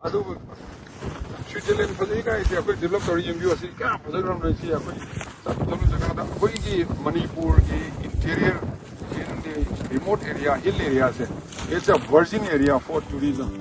ꯑꯗꯨꯕꯨ ꯁ꯭ꯋꯤꯠꯖꯔꯂꯦꯟ ꯐꯖꯩ ꯀꯥꯏꯁꯦ ꯑꯩꯈꯣꯏ ꯗꯦꯚꯂꯞ ꯇꯧꯔꯤ ꯌꯦꯡꯕꯤꯌꯨ ꯑꯁꯤ ꯀꯌꯥꯝ ꯐꯖꯈ꯭ꯔꯕꯅꯣ ꯁꯤ ꯑꯩꯈꯣꯏ ꯆꯠꯂꯨ ꯖꯒꯥꯗ ꯑꯩꯈꯣꯏꯒꯤ ꯃꯅꯤꯄꯨꯔꯒꯤ interior in the remote area, hill areas. It's a virgin area for tourism.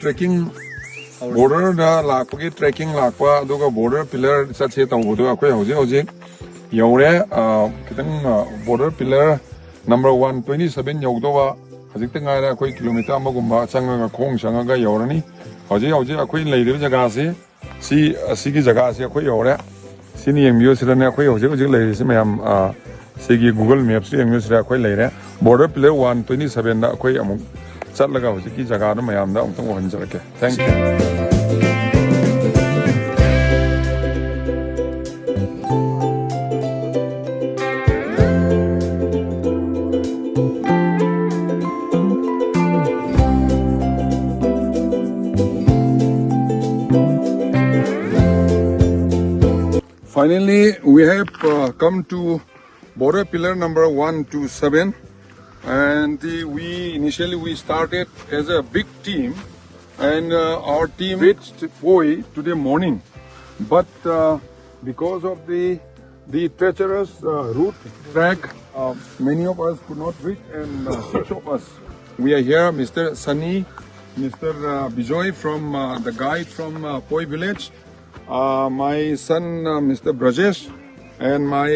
Trekking border da lakpagi trekking lakpa aduga border pillar chatse tawbudu akhoi hojik yore kitang border pillar number 127 yogdowa hojik tangaira akhoi kilometer amagumba changa khong changa yorani hojik akhoi leiriba jaga se si asigi jaga se akhoi yore sini yengbiyo sirane akhoi hojik leiri se mayam sigi google maps yengbiyo sira akhoi leire border pillar 127 da akhoi amuk chatlaga hojiki jaga da mayam da amtang wahanjarake thank you. Finally, we have come to border pillar number 127, and we started as a big team, and our team reached Poi today morning, but because of the treacherous route track, many of us could not reach, and 6 of us we are here. Mr. Sunny, Mr. Bijoy from the guide from Poi village. My son, Mr. Brajesh, and my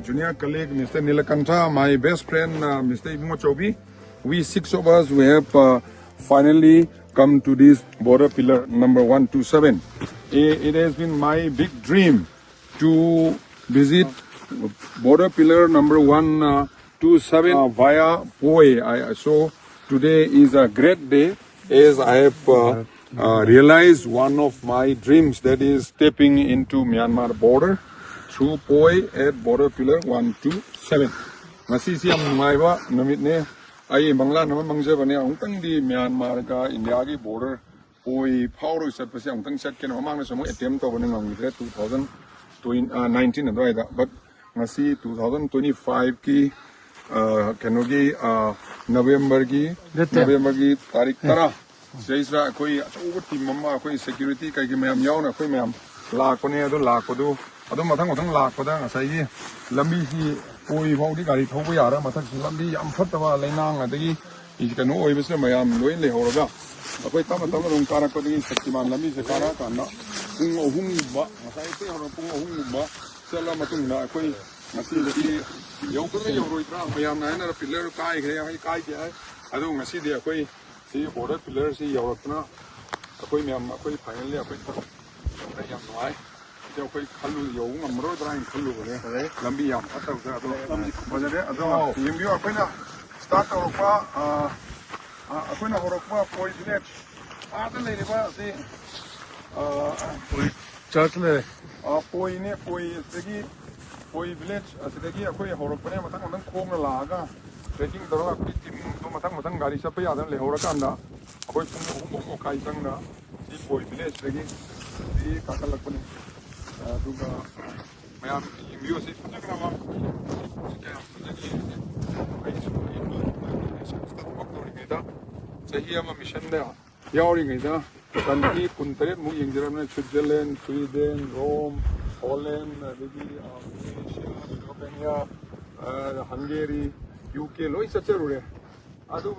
junior colleague, Mr. Nilakantha, my best friend, Mr. Ibmo Chobi. We 6 of us, we have finally come to this border pillar number 127. It has been my big dream to visit border pillar number 127 via Poi. So today is a great day, as I have realized one of my dreams, that is stepping into Myanmar border through Poi at border pillar 127. Masisi am maiba namit ne ai bangla nama mangjabane angtang di Myanmar ka India ki border Poi phawro sat pasi angtang sat ken amang na samu attempt to bane ngangidre 2019 adwaida, but ngasi 2025 ki kenogi November ki tarik tara Jaisra koi achoba team mama koi security kai ki mayam yauna koi mayam lakpane ado lakpadu ado mathang lakpada ngasai lambi hi Poi phawdi gari thauba yara mathak lambi yam phattaba lainang adagi ikano oibase mayam loi lehoraga akoi tama rom karakodi Shaktiman lambi se kara kana pung ahum ba ngasai te hora pung ahum ba sela matung na akoi ngasi de yoroi tra mayam na na pillar kai ke ado ngasi de akoi si border pillar si yorotna akoi mayam akoi finally akoi yam noi je akoi khalu yo ngamro drain khalu bole lambi yam atar sa ado bajare ado yimbiyo akoi na start orokpa akoi na orokpa Poi village ada le ba si church le Poi ne Poi segi Poi village asidagi akoi horokpa ne matang khong la ga trekking dora akoi team to matang gari sa pa yadan le horakanda akoi pung kai tang na si Poi village lagi si kakalakpani aduga mayam music panagrama chahi ama mission da yauri gaida country puntaret mu yengjaramna Switzerland, Sweden, Rome, Holland, Malaysia, Slovenia, Hungary, UK loi sacharure adu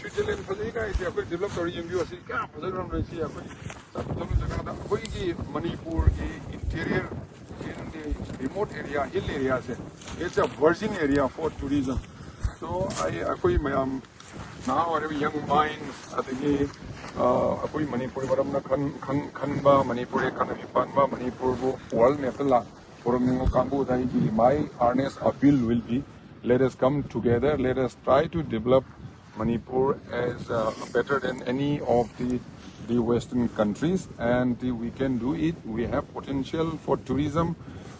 Switzerland fazai ka ise akoi develop tori yengbiyo asi kya fazaram resi akoi chaptalu jaga da koi ki Manipur ki interior in the remote area, hill areas. It's a virgin area for tourism. So I now our young minds akoi Manipur baramna khanba Manipur economy panba Manipur world mapla forum kambu dai my earnest appeal will be, let us come together, let us try to develop Manipur as better than any of the Western countries, and we can do it. We have potential for tourism.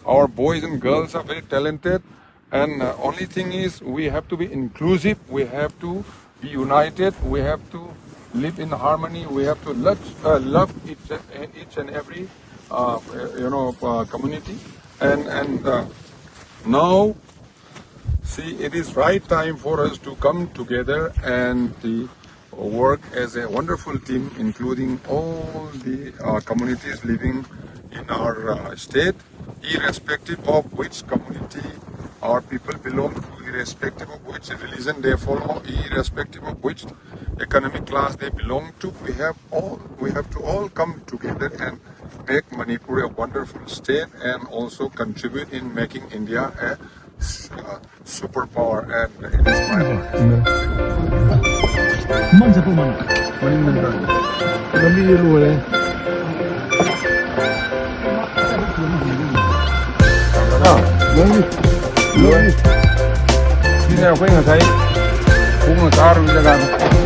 Our boys and girls are very talented, and only thing is we have to be inclusive. We have to be united. We have to live in harmony. We have to love each and every community. And now, see, it is right time for us to come together and work as a wonderful team, including all the communities living in our state, irrespective of which community our people belong to, irrespective of which religion they follow, irrespective of which economic class they belong to. We have to all come together and make Manipur a wonderful state, and also contribute in making India a superpower. And it is my honor. Man sa po man. Gabi yelo eh. Đi theo cái người thấy cũng là cao rồi bây giờ